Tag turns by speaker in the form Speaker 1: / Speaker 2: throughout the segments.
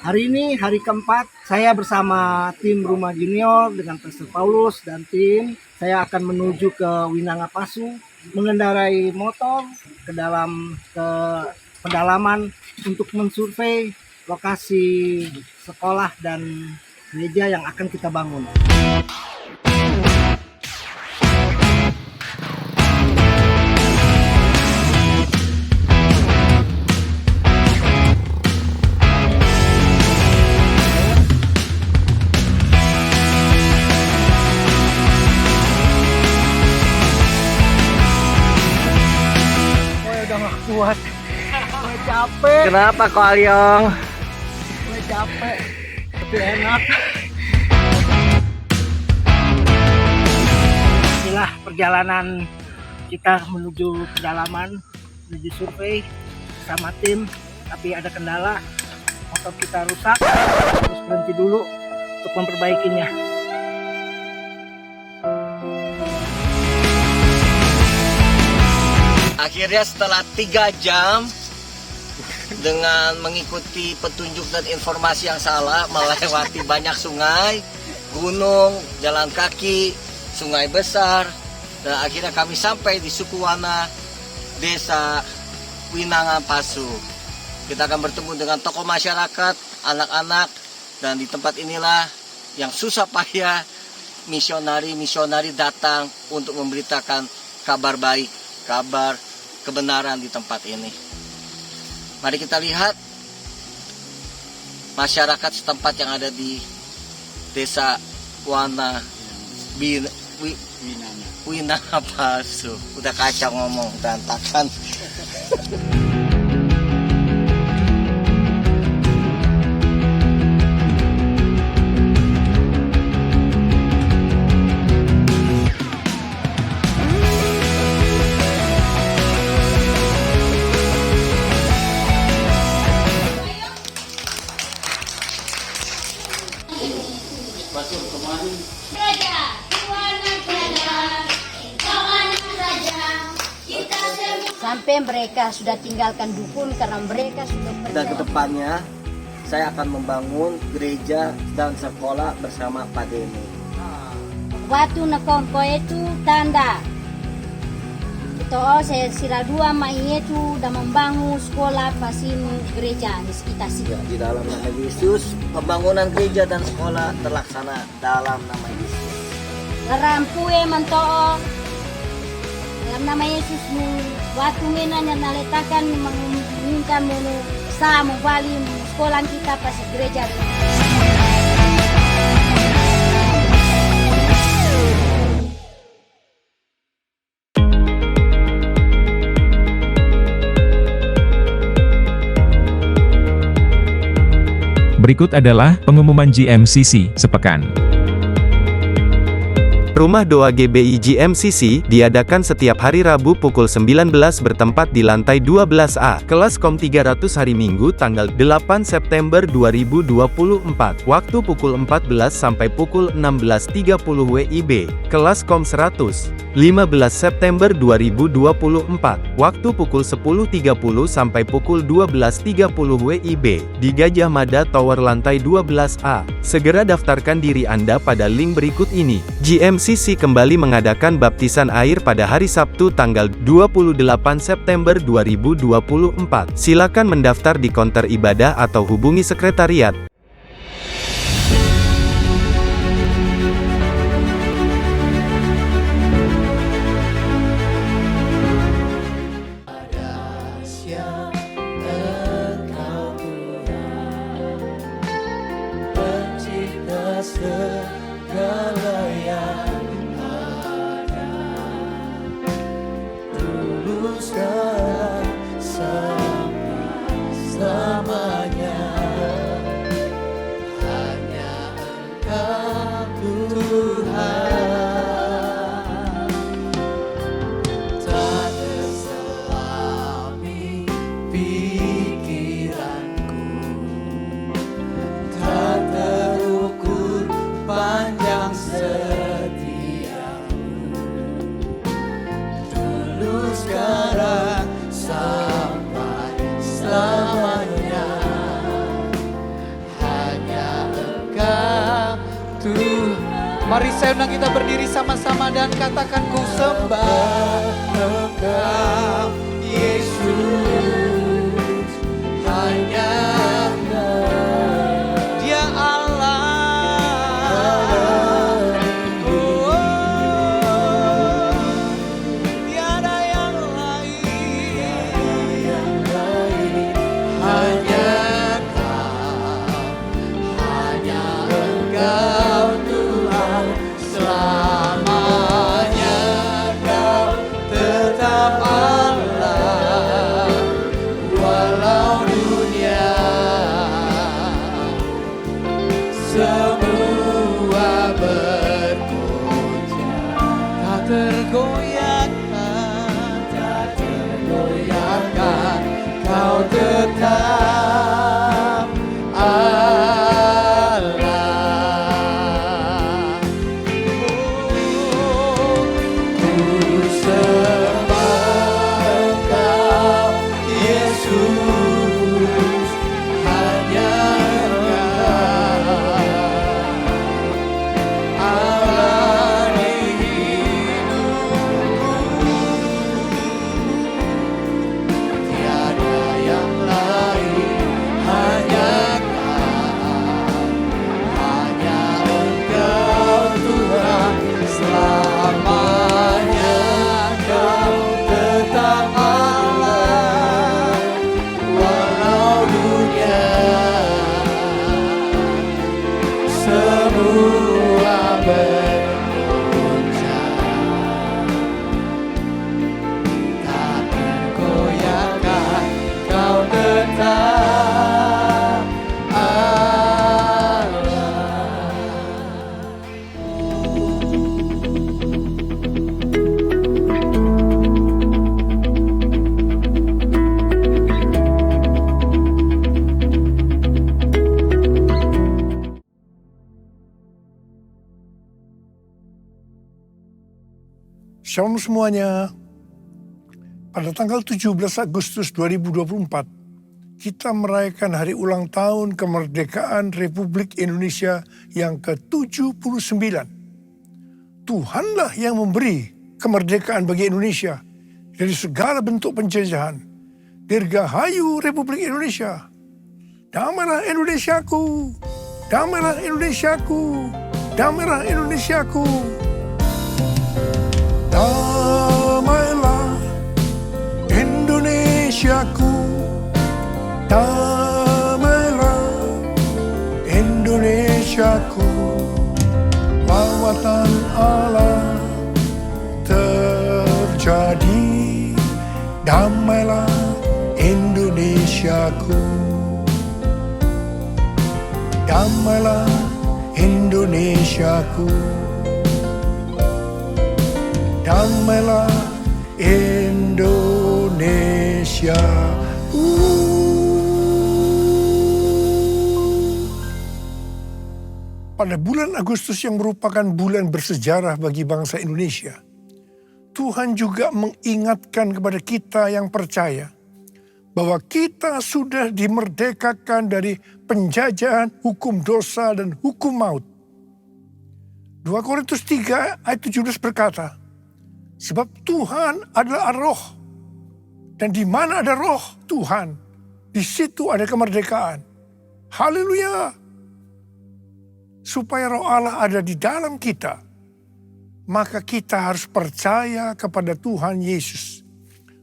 Speaker 1: Hari ini hari keempat saya bersama tim Rumah Junior dengan Pastor Paulus dan tim. Saya akan menuju ke Winangapasu mengendarai motor ke pedalaman untuk mensurvei lokasi sekolah dan gereja yang akan kita bangun. Kuat, gue capek.
Speaker 2: Kenapa kok Alyong?
Speaker 1: Gue capek, tapi enak. Inilah perjalanan kita menuju pedalaman, menuju survei sama tim. Tapi ada kendala, motor kita rusak, terus berhenti dulu untuk memperbaikinya.
Speaker 2: Akhirnya setelah 3 jam dengan mengikuti petunjuk dan informasi yang salah, melewati banyak sungai, gunung, jalan kaki, sungai besar, dan akhirnya kami sampai di suku Wana, desa Winangapasu. Kita akan bertemu dengan tokoh masyarakat, anak-anak, dan di tempat inilah yang susah payah misionari datang untuk memberitakan kabar baik, kabar kebenaran di tempat ini. Mari kita lihat masyarakat setempat yang ada di desa Wana Winangapasu. Udah kacau ngomong, berantakan.
Speaker 3: Sampai mereka sudah tinggalkan dukun karena mereka sudah pergi.
Speaker 2: Dan kedepannya saya akan membangun gereja dan sekolah bersama Pak Deni.
Speaker 3: Waktu nakongko itu tanda. Itu saya sila dua mai itu udah membangun sekolah pasin gereja di sekitar sini.
Speaker 2: Ya, di dalam nama Yesus, pembangunan gereja dan sekolah terlaksana dalam nama Yesus.
Speaker 3: Rampue mentoo dalam nama Yesus mu waktu menan yang naletakan menginginkan menu sa membali sekolah kita pas gereja.
Speaker 4: Berikut adalah pengumuman GMCC sepekan.
Speaker 5: Rumah Doa GBI GMCC diadakan setiap hari Rabu pukul 19 bertempat di lantai 12A. Kelas KOM 300 hari Minggu tanggal 8 September 2024. Waktu pukul 14 sampai pukul 16.30 WIB. Kelas KOM 100 15 September 2024. Waktu pukul 10.30 sampai pukul 12.30 WIB di Gajah Mada Tower lantai 12A. Segera daftarkan diri Anda pada link berikut ini. GMCC kembali mengadakan baptisan air pada hari Sabtu tanggal 28 September 2024. Silakan mendaftar di konter ibadah atau hubungi sekretariat.
Speaker 6: Segala yang ada, tulus dalam selamanya, hanya Engkau Tuhan. Tak terselami pikiranku, tak terukur pada
Speaker 7: Tuhan. Mari saya undang kita berdiri sama-sama dan katakan ku sembah Engkau Yesus, hanya Dia Allah. Oh, tiada yang lain, hanya Engkau Tuhan, selamanya Kau tetap Allah, walau dunia semua bergoyang, tak tergoyahkan, Kau tetap Allah. Ku sembah Engkau Yesus, hanya Engkau Allah di hidupku, tiada yang lain, hanya Engkau Tuhan, selamanya Kau tetap Allah, walau dunia semua bergoncang, tak tergoyahkan, Kau tetap Allah.
Speaker 8: Shalom semuanya. Pada tanggal 17 Agustus 2024, kita merayakan hari ulang tahun kemerdekaan Republik Indonesia yang ke-79. Tuhanlah yang memberi kemerdekaan bagi Indonesia dari segala bentuk penjajahan. Dirgahayu Republik Indonesia. Damailah Indonesiaku, damailah Indonesiaku, damailah Indonesiaku. Damailah Indonesiaku, damailah Indonesiaku. Lawatan Allah terjadi, damailah Indonesiaku, damailah Indonesiaku. Damailah Indonesia. Pada bulan Agustus yang merupakan bulan bersejarah bagi bangsa Indonesia, Tuhan juga mengingatkan kepada kita yang percaya bahwa kita sudah dimerdekakan dari penjajahan hukum dosa dan hukum maut. 2 Korintus 3 ayat 17 berkata, sebab Tuhan adalah roh, dan di mana ada roh Tuhan, di situ ada kemerdekaan. Haleluya! Supaya roh Allah ada di dalam kita, maka kita harus percaya kepada Tuhan Yesus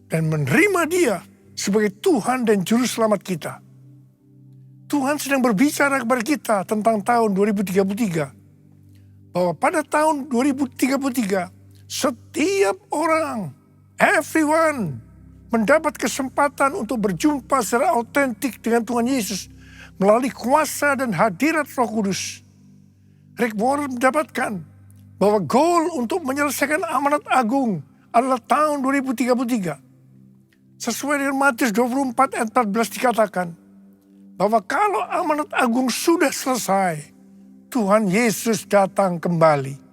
Speaker 8: dan menerima Dia sebagai Tuhan dan Juru Selamat kita. Tuhan sedang berbicara kepada kita tentang tahun 2033, bahwa pada tahun 2033, setiap orang, everyone, mendapat kesempatan untuk berjumpa secara autentik dengan Tuhan Yesus melalui kuasa dan hadirat Roh Kudus. Rick Warren mendapatkan bahwa goal untuk menyelesaikan amanat agung adalah tahun 2033. Sesuai dengan Matius 24 ayat 14 dikatakan bahwa kalau amanat agung sudah selesai, Tuhan Yesus datang kembali.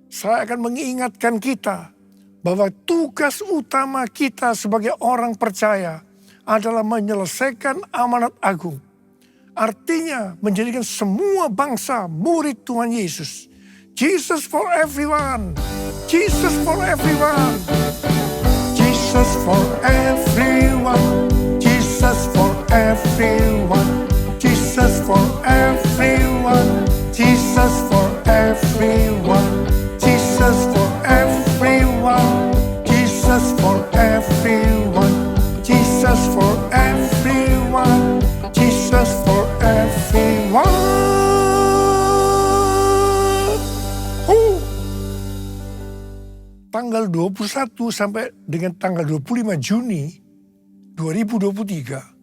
Speaker 8: Saya akan mengingatkan kita bahwa tugas utama kita sebagai orang percaya adalah menyelesaikan amanat agung. artinya menjadikan semua bangsa murid Tuhan Yesus. Jesus for everyone. Jesus for everyone. Jesus for everyone. Jesus for everyone. Jesus for everyone. Jesus for everyone. Jesus for everyone. Jesus for everyone. Jesus for everyone. Jesus for everyone. Tanggal 21 sampai dengan tanggal 25 Juni 2023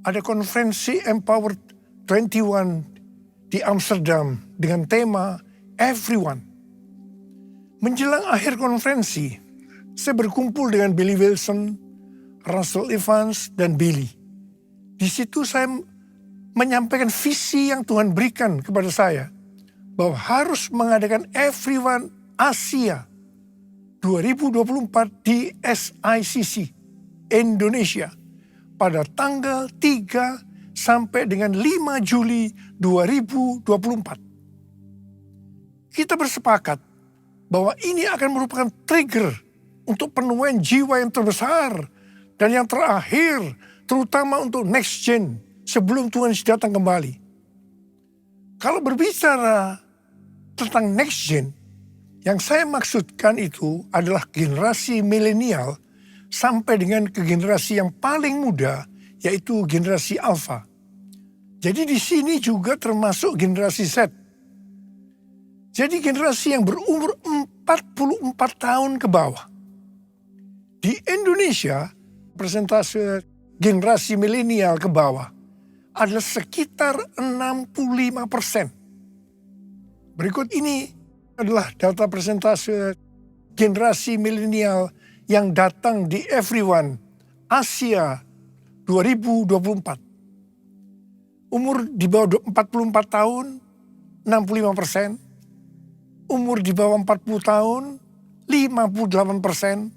Speaker 8: ada konferensi Empowered 21 di Amsterdam dengan tema Everyone. Menjelang akhir konferensi, saya berkumpul dengan Billy Wilson, Russell Evans, dan Billy. Di situ saya menyampaikan visi yang Tuhan berikan kepada saya bahwa harus mengadakan Everyone Asia 2024 di SICC Indonesia pada tanggal 3 sampai dengan 5 Juli 2024. Kita bersepakat bahwa ini akan merupakan trigger untuk penemuan jiwa yang terbesar dan yang terakhir, terutama untuk next gen sebelum Tuhan Yesus datang kembali. Kalau berbicara tentang next gen, yang saya maksudkan itu adalah generasi milenial sampai dengan ke generasi yang paling muda, yaitu generasi Alpha. Jadi di sini juga termasuk generasi Z. Jadi generasi yang berumur 44 tahun ke bawah. Di Indonesia, persentase generasi milenial ke bawah adalah sekitar 65%. Berikut ini adalah data persentase generasi milenial yang datang di Everyone Asia 2024. Umur di bawah 44 tahun, 65%. Umur di bawah 40 tahun, 58%.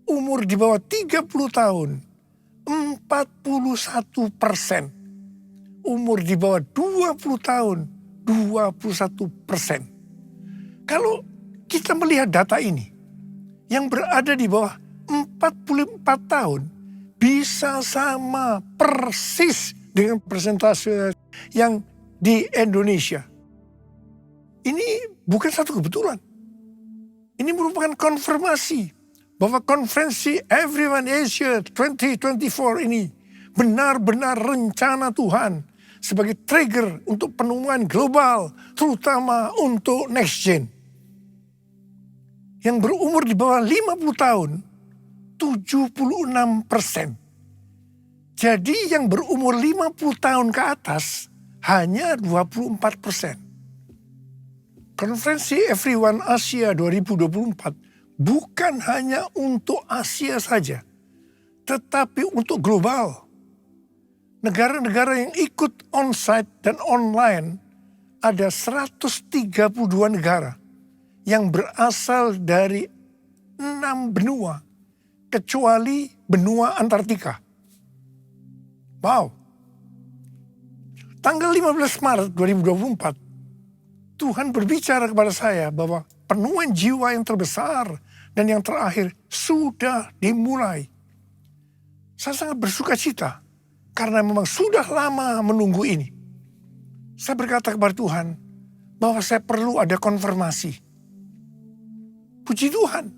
Speaker 8: Umur di bawah 30 tahun, 41%. Umur di bawah 20 tahun, 21%. Kalau kita melihat data ini, yang berada di bawah 44 tahun bisa sama persis dengan persentase yang di Indonesia. Ini bukan satu kebetulan. Ini merupakan konfirmasi bahwa konferensi Everyone Asia 2024 ini benar-benar rencana Tuhan sebagai trigger untuk penemuan global, terutama untuk next gen. Yang berumur di bawah 50 tahun, 76%. Jadi yang berumur 50 tahun ke atas, hanya 24%. Konferensi Everyone Asia 2024 bukan hanya untuk Asia saja, tetapi untuk global. Negara-negara yang ikut on-site dan online ada 132 negara yang berasal dari 6 benua, kecuali benua Antartika. Wow. Tanggal 15 Maret 2024, Tuhan berbicara kepada saya bahwa penemuan jiwa yang terbesar dan yang terakhir sudah dimulai. Saya sangat bersuka cita karena memang sudah lama menunggu ini. Saya berkata kepada Tuhan bahwa saya perlu ada konfirmasi. Puji Tuhan,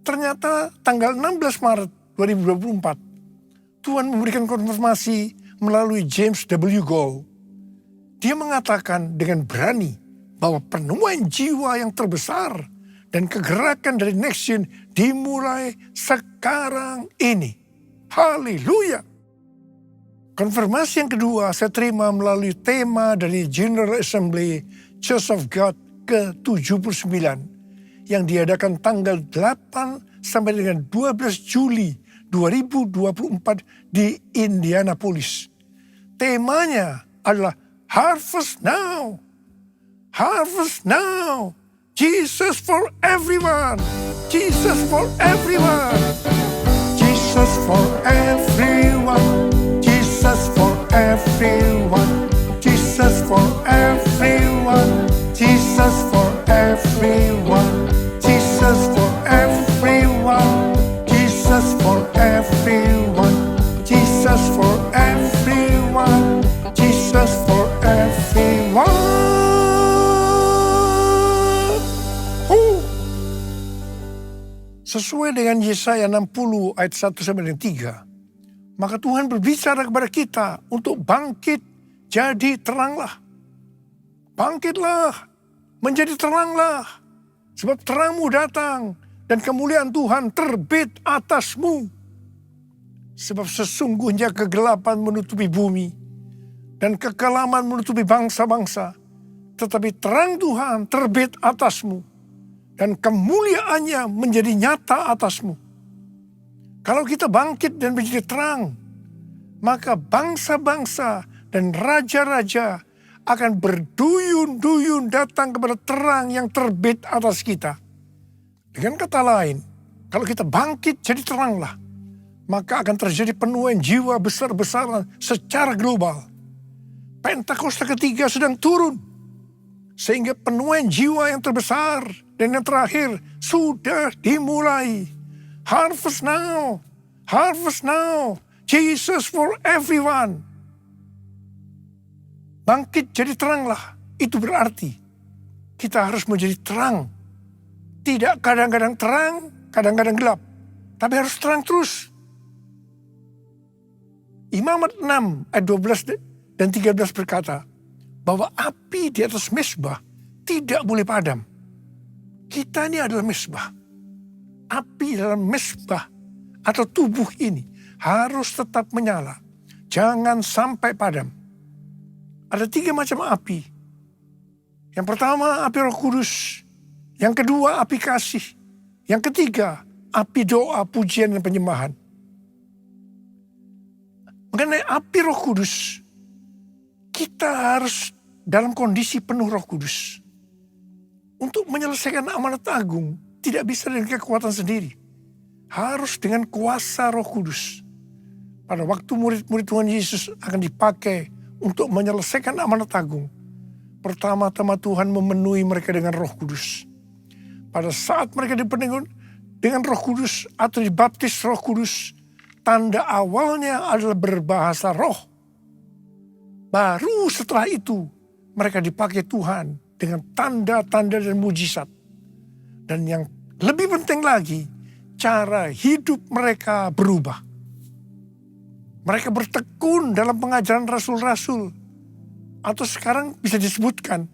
Speaker 8: ternyata tanggal 16 Maret 2024, Tuhan memberikan konfirmasi melalui James W. Goll. Dia mengatakan dengan berani bahwa penemuan jiwa yang terbesar dan kegerakan dari Next Gen dimulai sekarang ini. Haleluya! Konfirmasi yang kedua saya terima melalui tema dari General Assembly Church of God ke-79 yang diadakan tanggal 8 sampai dengan 12 Juli 2024 di Indianapolis. Temanya adalah Harvest Now. Harvest Now. Jesus for everyone. Jesus for everyone. Jesus for everyone. Jesus Jesus for everyone. Jesus for everyone. Jesus for everyone. Jesus for everyone. Jesus for everyone. Jesus for everyone. Jesus for everyone. Sesuai dengan Yesaya 60 ayat 1 sampai dengan 3. Maka Tuhan berbicara kepada kita untuk bangkit jadi teranglah. Bangkitlah, menjadi teranglah. Sebab terangmu datang dan kemuliaan Tuhan terbit atasmu. Sebab sesungguhnya kegelapan menutupi bumi dan kekelaman menutupi bangsa-bangsa. Tetapi terang Tuhan terbit atasmu dan kemuliaannya menjadi nyata atasmu. Kalau kita bangkit dan menjadi terang, maka bangsa-bangsa dan raja-raja akan berduyun-duyun datang kepada terang yang terbit atas kita. Dengan kata lain, kalau kita bangkit jadi teranglah, maka akan terjadi penuaian jiwa besar-besaran secara global. Pentakosta ketiga sedang turun, sehingga penuaian jiwa yang terbesar dan yang terakhir sudah dimulai. Harvest now, harvest now, Jesus for everyone. Bangkit jadi teranglah, itu berarti kita harus menjadi terang. Tidak kadang-kadang terang, kadang-kadang gelap, tapi harus terang terus. Imamat 6 ayat 12 dan 13 berkata bahwa api di atas mezbah tidak boleh padam. Kita ini adalah mezbah. Api dalam mezbah atau tubuh ini harus tetap menyala. Jangan sampai padam. Ada 3 macam api. Yang pertama api Roh Kudus. Yang kedua api kasih. Yang ketiga api doa, pujian dan penyembahan. Mengenai api Roh Kudus, kita harus dalam kondisi penuh Roh Kudus. Untuk menyelesaikan amanat agung, tidak bisa dengan kekuatan sendiri. Harus dengan kuasa Roh Kudus. Pada waktu murid-murid Tuhan Yesus akan dipakai untuk menyelesaikan amanat agung, pertama-tama Tuhan memenuhi mereka dengan Roh Kudus. Pada saat mereka dipenuhi dengan Roh Kudus atau dibaptis Roh Kudus, tanda awalnya adalah berbahasa roh. Baru setelah itu mereka dipakai Tuhan dengan tanda-tanda dan mujizat. Dan yang lebih penting lagi, cara hidup mereka berubah. Mereka bertekun dalam pengajaran rasul-rasul. Atau sekarang bisa disebutkan,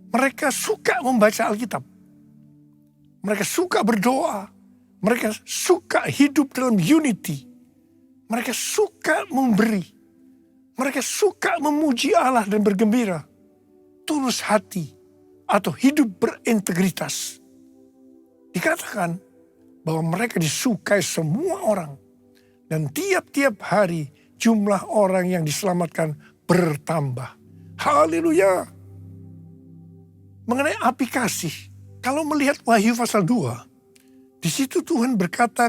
Speaker 8: mereka suka membaca Alkitab. Mereka suka berdoa. Mereka suka hidup dalam unity. Mereka suka memberi. Mereka suka memuji Allah dan bergembira. Tulus hati atau hidup berintegritas. Dikatakan bahwa mereka disukai semua orang. Dan tiap-tiap hari jumlah orang yang diselamatkan bertambah. Haleluya. Mengenai api kasih, kalau melihat Wahyu pasal 2, di situ Tuhan berkata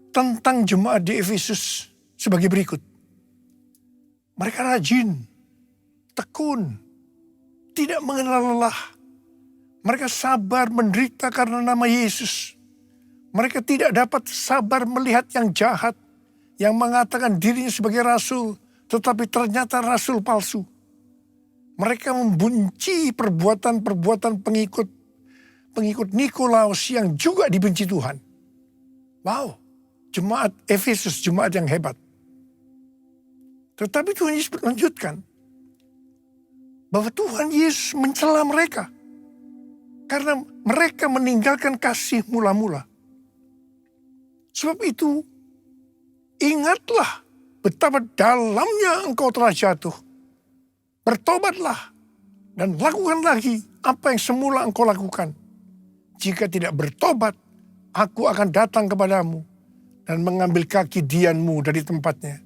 Speaker 8: tentang jemaat di Efesus sebagai berikut. Mereka rajin, tekun, tidak mengenal lelah. Mereka sabar menderita karena nama Yesus. Mereka tidak dapat sabar melihat yang jahat, yang mengatakan dirinya sebagai rasul, tetapi ternyata rasul palsu. Mereka membenci perbuatan-perbuatan pengikut Nikolaus yang juga dibenci Tuhan. Wow, jemaat Efesus, jemaat yang hebat. Tetapi Tuhan Yesus melanjutkan bahwa Tuhan Yesus mencela mereka karena mereka meninggalkan kasih mula-mula. Sebab itu, ingatlah betapa dalamnya engkau telah jatuh. Bertobatlah dan lakukan lagi apa yang semula engkau lakukan. Jika tidak bertobat, aku akan datang kepadamu dan mengambil kaki dianmu dari tempatnya.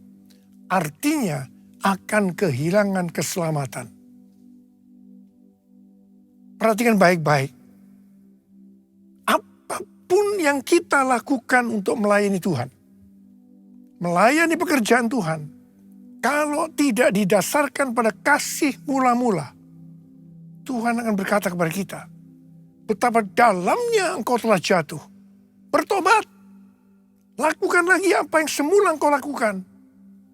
Speaker 8: Artinya akan kehilangan keselamatan. Perhatikan baik-baik. Apapun yang kita lakukan untuk melayani Tuhan, melayani pekerjaan Tuhan, Kalau tidak didasarkan pada kasih mula-mula, Tuhan akan berkata kepada kita, betapa dalamnya engkau telah jatuh. Bertobat. Lakukan lagi apa yang semula engkau lakukan.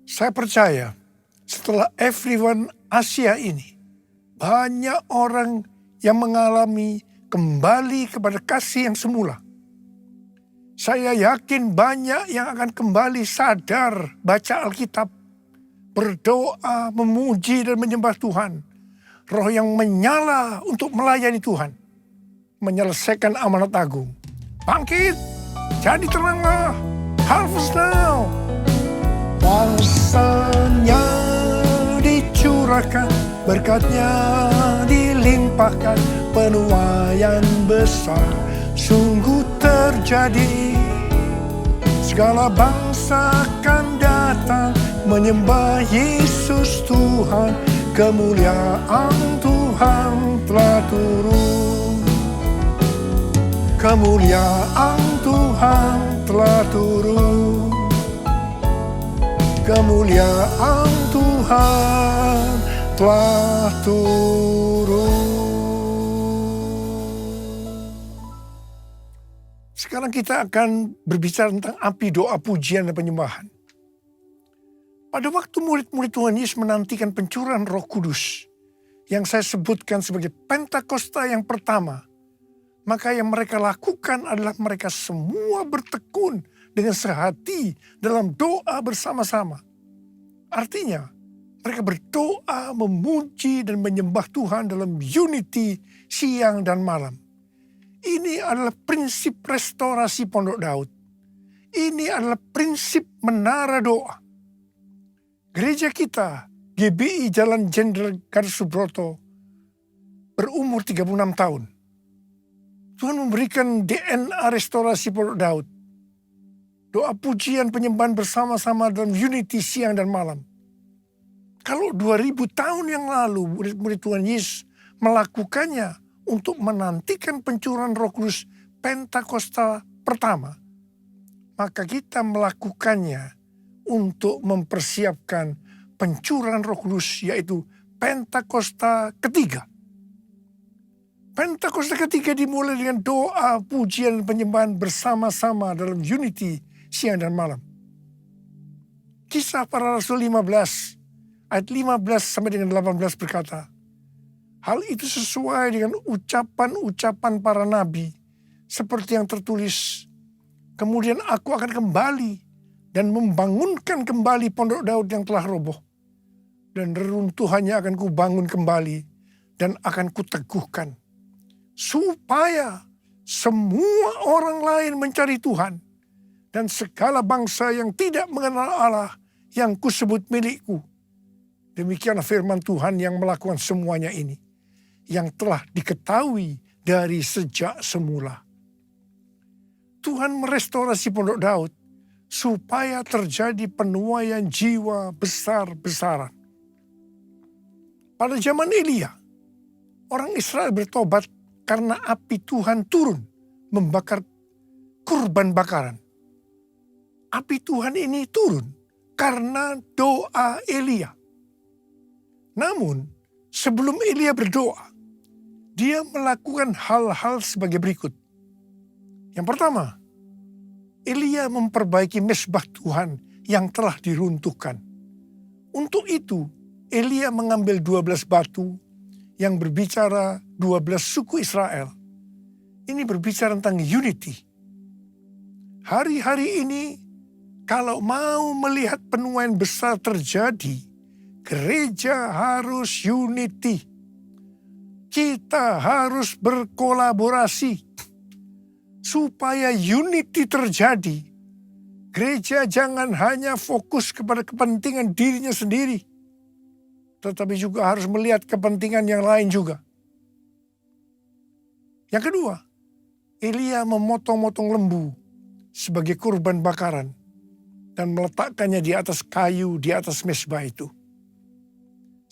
Speaker 8: Saya percaya setelah Everyone Asia ini, banyak orang yang mengalami kembali kepada kasih yang semula. Saya yakin banyak yang akan kembali sadar baca Alkitab, berdoa, memuji dan menyembah Tuhan. Roh yang menyala untuk melayani Tuhan, menyelesaikan amanat agung. Bangkit, jadi teranglah, harvest now. Kuasanya dicurahkan, berkatnya dilimpahkan, penuaian besar sungguh terjadi. Segala bangsa akan datang menyembah Yesus Tuhan, kemuliaan Tuhan telah turun. Kemuliaan Tuhan telah turun. Kemuliaan Tuhan telah turun. Sekarang kita akan berbicara tentang api doa, pujian, dan penyembahan. Pada waktu murid-murid Tuhan Yesus menantikan pencurahan Roh Kudus, yang saya sebutkan sebagai Pentakosta yang pertama, maka yang mereka lakukan adalah mereka semua bertekun dengan sehati dalam doa bersama-sama. Artinya, mereka berdoa, memuji, dan menyembah Tuhan dalam unity siang dan malam. Ini adalah prinsip restorasi Pondok Daud. Ini adalah prinsip menara doa. Gereja kita, GBI Jalan Jenderal Gatot Subroto, berumur 36 tahun. Tuhan memberikan DNA restorasi Pondok Daud. Doa pujian penyembahan bersama-sama dalam unity siang dan malam. Kalau 2000 tahun yang lalu murid-murid Tuhan Yesus melakukannya untuk menantikan pencurahan Roh Kudus Pentakosta pertama, maka kita melakukannya untuk mempersiapkan pencurahan Roh Kudus, yaitu Pentakosta ketiga. Pentakosta ketiga dimulai dengan doa, pujian, penyembahan bersama-sama dalam unity siang dan malam. Kisah Para Rasul 15 ayat 15 sampai dengan 18 berkata, hal itu sesuai dengan ucapan-ucapan para nabi seperti yang tertulis, kemudian aku akan kembali dan membangunkan kembali Pondok Daud yang telah roboh, dan reruntuhannya akan kubangun kembali dan akan kuteguhkan, supaya semua orang lain mencari Tuhan, dan segala bangsa yang tidak mengenal Allah yang kusebut milikku. Demikianlah firman Tuhan yang melakukan semuanya ini, yang telah diketahui dari sejak semula. Tuhan merestorasi Pondok Daud supaya terjadi penuaian jiwa besar-besaran. Pada zaman Elia, orang Israel bertobat karena api Tuhan turun membakar kurban bakaran. Api Tuhan ini turun karena doa Elia. Namun, sebelum Elia berdoa, dia melakukan hal-hal sebagai berikut. Yang pertama, Elia memperbaiki mezbah Tuhan yang telah diruntuhkan. Untuk itu, Elia mengambil 12 batu yang berbicara 12 suku Israel. Ini berbicara tentang unity. Hari-hari ini, kalau mau melihat penuaian besar terjadi, gereja harus unity. Kita harus berkolaborasi. Supaya unity terjadi, gereja jangan hanya fokus kepada kepentingan dirinya sendiri, tetapi juga harus melihat kepentingan yang lain juga. Yang kedua, Elia memotong-motong lembu sebagai kurban bakaran dan meletakkannya di atas kayu di atas mezbah itu.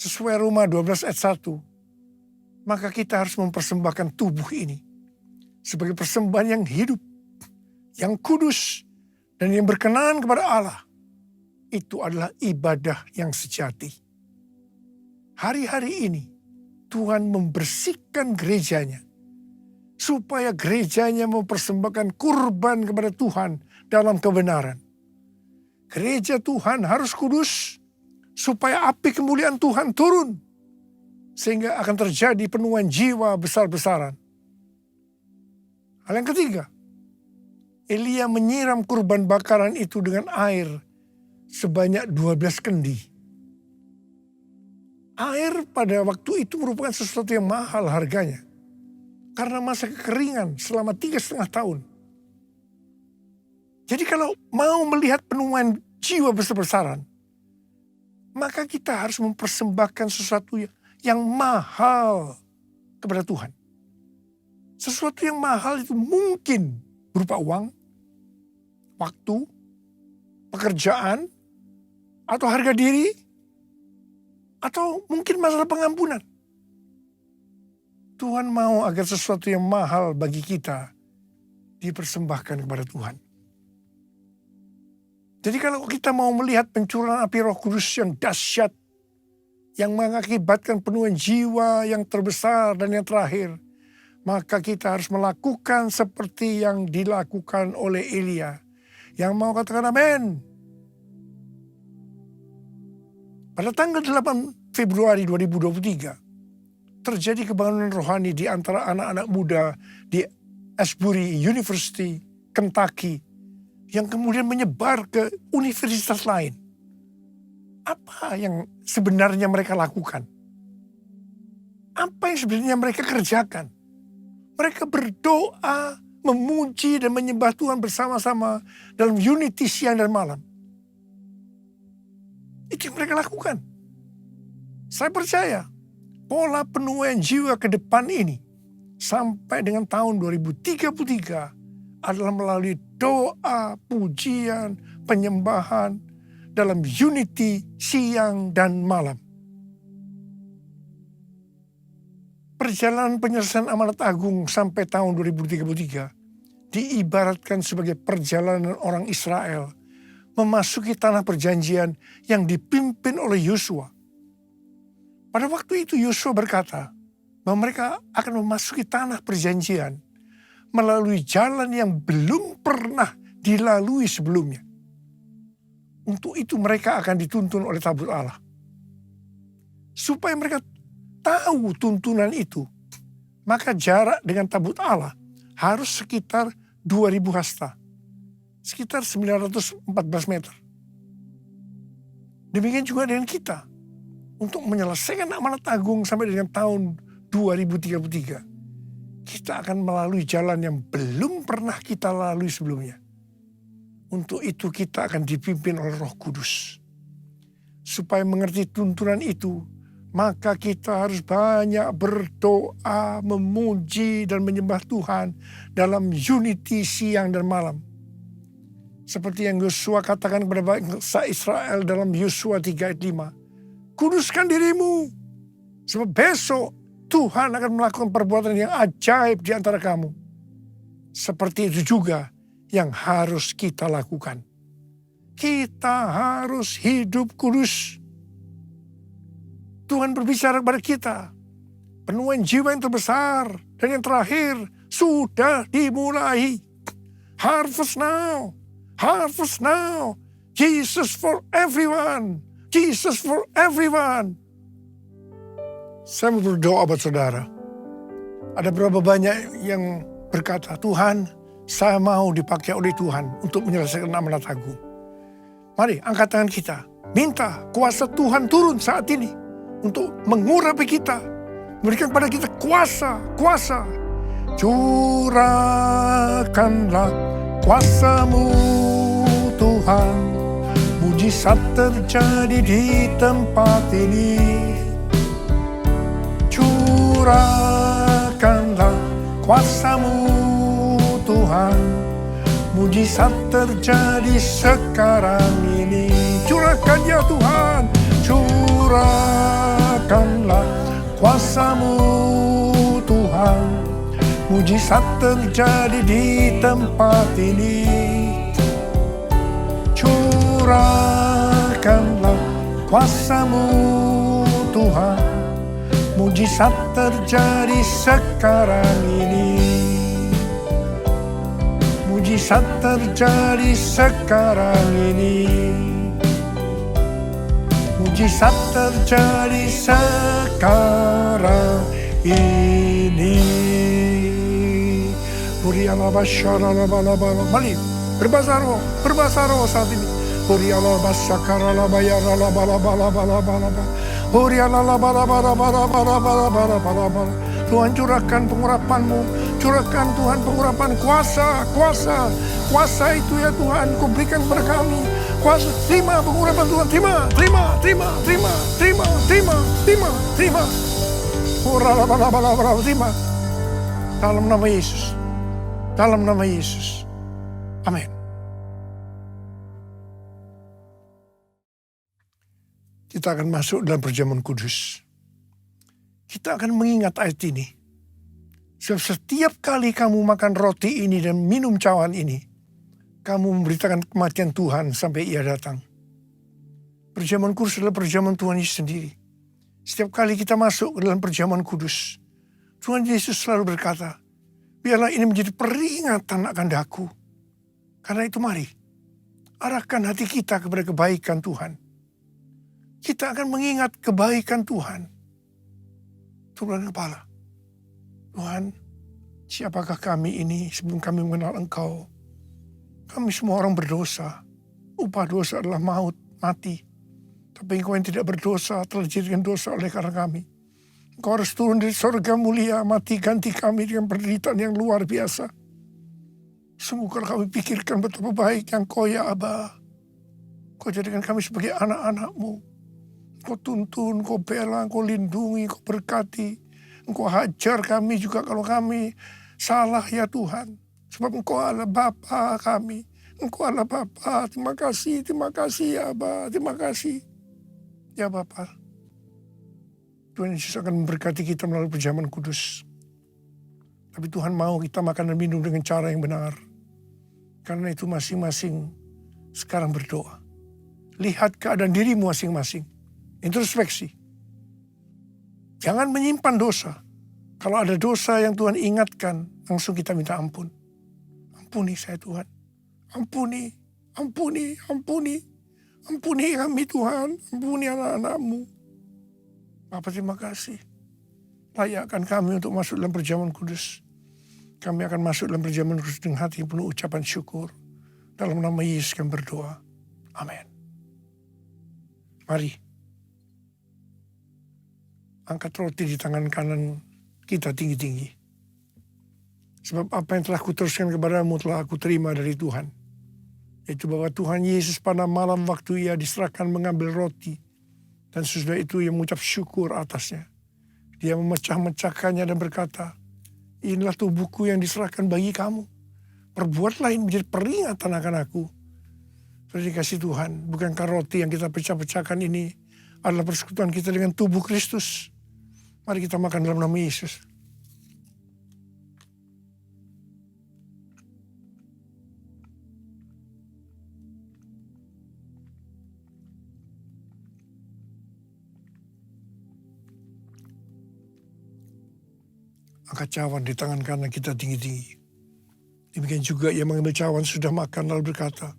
Speaker 8: Sesuai Roma 12 ayat 1, maka kita harus mempersembahkan tubuh ini sebagai persembahan yang hidup, yang kudus, dan yang berkenan kepada Allah. itu adalah ibadah yang sejati. Hari-hari ini Tuhan membersihkan gerejanya, supaya gerejanya mempersembahkan kurban kepada Tuhan dalam kebenaran. Gereja Tuhan harus kudus, supaya api kemuliaan Tuhan turun, sehingga akan terjadi penuhan jiwa besar-besaran. Hal yang ketiga, Elia menyiram kurban bakaran itu dengan air sebanyak 12 kendi. Air pada waktu itu merupakan sesuatu yang mahal harganya, karena masa kekeringan selama 3,5 tahun. Jadi kalau mau melihat penuhan jiwa besar-besaran, maka kita harus mempersembahkan sesuatu yang mahal kepada Tuhan. Sesuatu yang mahal itu mungkin berupa uang, waktu, pekerjaan, atau harga diri, atau mungkin masalah pengampunan. Tuhan mau agar sesuatu yang mahal bagi kita dipersembahkan kepada Tuhan. Jadi kalau kita mau melihat pencurahan api Roh Kudus yang dahsyat, yang mengakibatkan penuhan jiwa yang terbesar dan yang terakhir, maka kita harus melakukan seperti yang dilakukan oleh Elia. Yang mau katakan amin. Pada tanggal 8 Februari 2023, terjadi kebangunan rohani di antara anak-anak muda di Asbury University, Kentucky, yang kemudian menyebar ke universitas lain. Apa yang sebenarnya mereka lakukan? Apa yang sebenarnya mereka kerjakan? Mereka berdoa, memuji dan menyembah Tuhan bersama-sama dalam unity siang dan malam. Itu yang mereka lakukan. Saya percaya pola penuaian jiwa ke depan ini sampai dengan tahun 2033 adalah melalui doa, pujian, penyembahan dalam unity siang dan malam. Perjalanan penyelesaian amanat agung sampai tahun 2033 diibaratkan sebagai perjalanan orang Israel memasuki tanah perjanjian yang dipimpin oleh Yosua. Pada waktu itu Yosua berkata bahwa mereka akan memasuki tanah perjanjian melalui jalan yang belum pernah dilalui sebelumnya. Untuk itu mereka akan dituntun oleh tabut Allah. Supaya mereka tahu tuntunan itu, maka jarak dengan tabut Allah harus sekitar 2000 hasta. Sekitar 914 meter. Demikian juga dengan kita. Untuk menyelesaikan amanat agung sampai dengan tahun 2033. Kita akan melalui jalan yang belum pernah kita lalui sebelumnya. Untuk itu kita akan dipimpin oleh Roh Kudus. Supaya mengerti tuntunan itu, maka kita harus banyak berdoa, memuji dan menyembah Tuhan dalam unity siang dan malam. Seperti yang Yosua katakan kepada bangsa Israel dalam Yosua 3 ayat 5. Kuduskan dirimu, sebab besok Tuhan akan melakukan perbuatan yang ajaib di antara kamu. Seperti itu juga yang harus kita lakukan. Kita harus hidup kudus. Tuhan berbicara kepada kita. Penuhan jiwa yang terbesar dan yang terakhir sudah dimulai. Harvest now. Harvest now. Jesus for everyone. Jesus for everyone. Saya mau berdoa buat saudara. Ada berapa banyak yang berkata, Tuhan, saya mau dipakai oleh Tuhan untuk menyelesaikan amanat agung. Mari angkat tangan kita. Minta kuasa Tuhan turun saat ini untuk mengurapi kita. Memberikan kepada kita kuasa. Curahkanlah kuasa-Mu Tuhan. Mujizat terjadi di tempat ini. Curahkanlah kuasa-Mu Tuhan. Mujizat terjadi sekarang ini. Curahkan ya Tuhan. Curahkanlah kuasa-Mu Tuhan. Mujizat terjadi di tempat ini. Curahkanlah nyatakanlah kuasa-Mu Tuhan. Mujizat terjadi sekarang ini. Mujizat terjadi sekarang ini. Mujizat terjadi sekarang ini. Mari berbahasa roh saat ini. Tuhan curahkan pengurapan-Mu, curahkan Tuhan pengurapan kuasa itu ya Tuhan, Kau berikan kepada kami. Kuasa, terima pengurapan Tuhan, terima. Terima. Dalam nama Yesus. Dalam nama Yesus. Amin. Kita akan masuk dalam perjamuan kudus. Kita akan mengingat ayat ini. Setiap kali kamu makan roti ini dan minum cawan ini, kamu memberitakan kematian Tuhan sampai Ia datang. Perjamuan kudus adalah perjamuan Tuhan Yesus sendiri. Setiap kali kita masuk ke dalam perjamuan kudus, Tuhan Yesus selalu berkata, biarlah ini menjadi peringatan akan daku. Karena itu mari, arahkan hati kita kepada kebaikan Tuhan. Kita akan mengingat kebaikan Tuhan. Turun kepala. Tuhan, siapakah kami ini sebelum kami mengenal Engkau? Kami semua orang berdosa. Upah dosa adalah maut, mati. Tapi Engkau yang tidak berdosa telah dijadikan dosa oleh karena kami. Engkau harus turun dari surga mulia, mati ganti kami dengan penderitaan yang luar biasa. Sungguh kalau kami pikirkan betapa baik yang Kau ya Aba. Kau jadikan kami sebagai anak-anak-Mu. Kau tuntun, Kau bela, Kau lindungi, Kau berkati. Engkau hajar kami juga kalau kami salah ya Tuhan. Sebab Engkau adalah Bapa kami. Engkau adalah Bapa. Terima kasih ya Aba. Terima kasih. Ya Bapa. Tuhan Yesus akan memberkati kita melalui perjamuan kudus. Tapi Tuhan mau kita makan dan minum dengan cara yang benar. Karena itu masing-masing sekarang berdoa. Lihat keadaan dirimu masing-masing. Introspeksi. Jangan menyimpan dosa. Kalau ada dosa yang Tuhan ingatkan, langsung kita minta ampun. Ampuni saya Tuhan. Ampuni kami Tuhan. Ampuni anak-anak-Mu. Bapa terima kasih. Layakkan kami untuk masuk dalam perjamuan kudus. Kami akan masuk dalam perjamuan kudus dengan hati yang penuh ucapan syukur. Dalam nama Yesus kami berdoa. Amin. Mari. Angkat roti di tangan kanan kita tinggi-tinggi. Sebab apa yang telah kuteruskan kepadamu telah aku terima dari Tuhan. Yaitu bahwa Tuhan Yesus pada malam waktu Ia diserahkan mengambil roti. Dan sesudah itu Ia mengucap syukur atasnya. Dia memecah-mecahkannya dan berkata, inilah tubuhku yang diserahkan bagi kamu. Perbuatlah ini menjadi peringatan akan aku. Sudah dikasih Tuhan, bukankah roti yang kita pecah-pecahkan ini adalah persekutuan kita dengan tubuh Kristus. Mari kita makan dalam nama Yesus. Angkat cawan di tangan kanan kita tinggi-tinggi. Demikian juga Ia mengambil cawan sudah makan lalu berkata,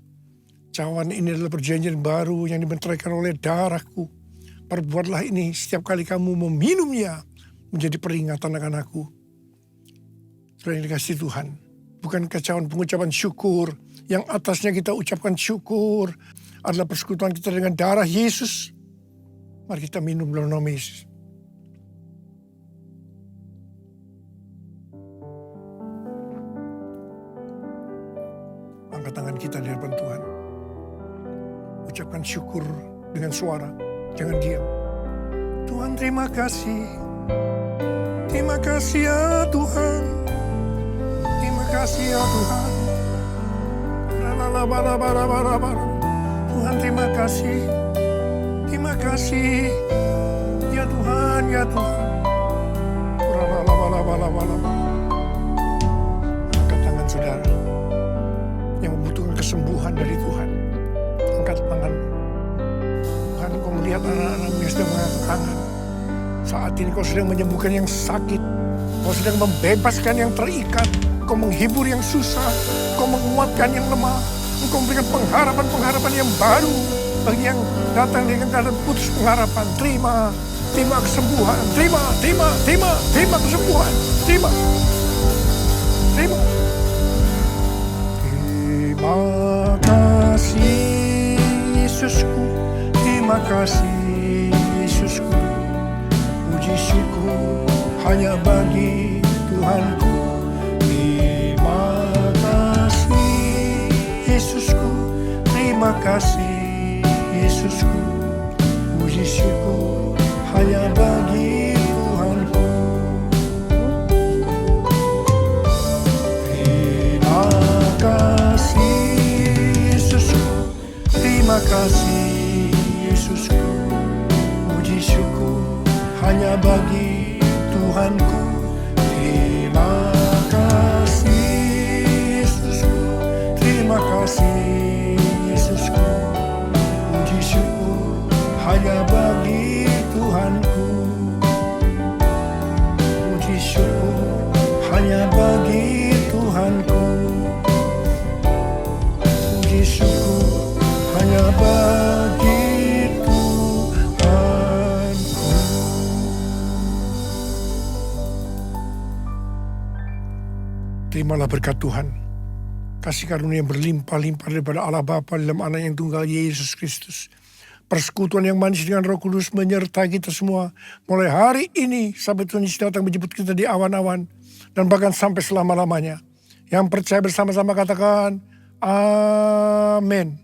Speaker 8: cawan ini adalah perjanjian baru yang dibenteraikan oleh darahku. Perbuatlah ini setiap kali kamu meminumnya menjadi peringatan akan aku. Sudah dikasih Tuhan. Bukan cawan pengucapan syukur. Yang atasnya kita ucapkan syukur. Adalah persekutuan kita dengan darah Yesus. Mari kita minum dalam nama Yesus. Angkat tangan kita di hadapan Tuhan. Ucapkan syukur dengan suara. Jangan diam. Tuhan terima kasih. Terima kasih ya Tuhan. Terima kasih ya Tuhan. Tuhan terima kasih. Terima kasih. Ya Tuhan, ya Tuhan. Angkat tangan saudara yang membutuhkan kesembuhan dari Tuhan. Angkat tangan. saat ini Kau sedang menyembuhkan yang sakit. Kau sedang membebaskan yang terikat. Kau menghibur yang susah. Kau menguatkan yang lemah. Engkau memberikan pengharapan-pengharapan yang baru bagi yang datang dengan keadaan putus pengharapan. Terima kesembuhan. Terima kesembuhan. Terima kasih Yesusku. Terima kasih Yesusku. Puji syukur hanya bagi Tuhanku. Terima kasih Yesusku. Terima kasih Yesusku. Puji syukur hanya bagi Tuhanku. Terima kasih Yesusku. Terima kasih Yesusku. Puji syukur hanya bagi Tuhanku. Terima kasih Yesusku. Terima kasih Yesusku. Puji syukur hanya bagi Tuhanku. Puji syukur hanya bagi Tuhanku. Puji syukur hanya bagi Tuhanku. Terimalah berkat Tuhan. Kasih karunia yang berlimpah-limpah daripada Allah Bapa dalam Anak yang tunggal Yesus Kristus. Persekutuan yang manis dengan Roh Kudus menyertai kita semua. Mulai hari ini sampai Tuhan Yesus datang menjemput kita di awan-awan. Dan bahkan sampai selama-lamanya. Yang percaya bersama-sama katakan, Amin.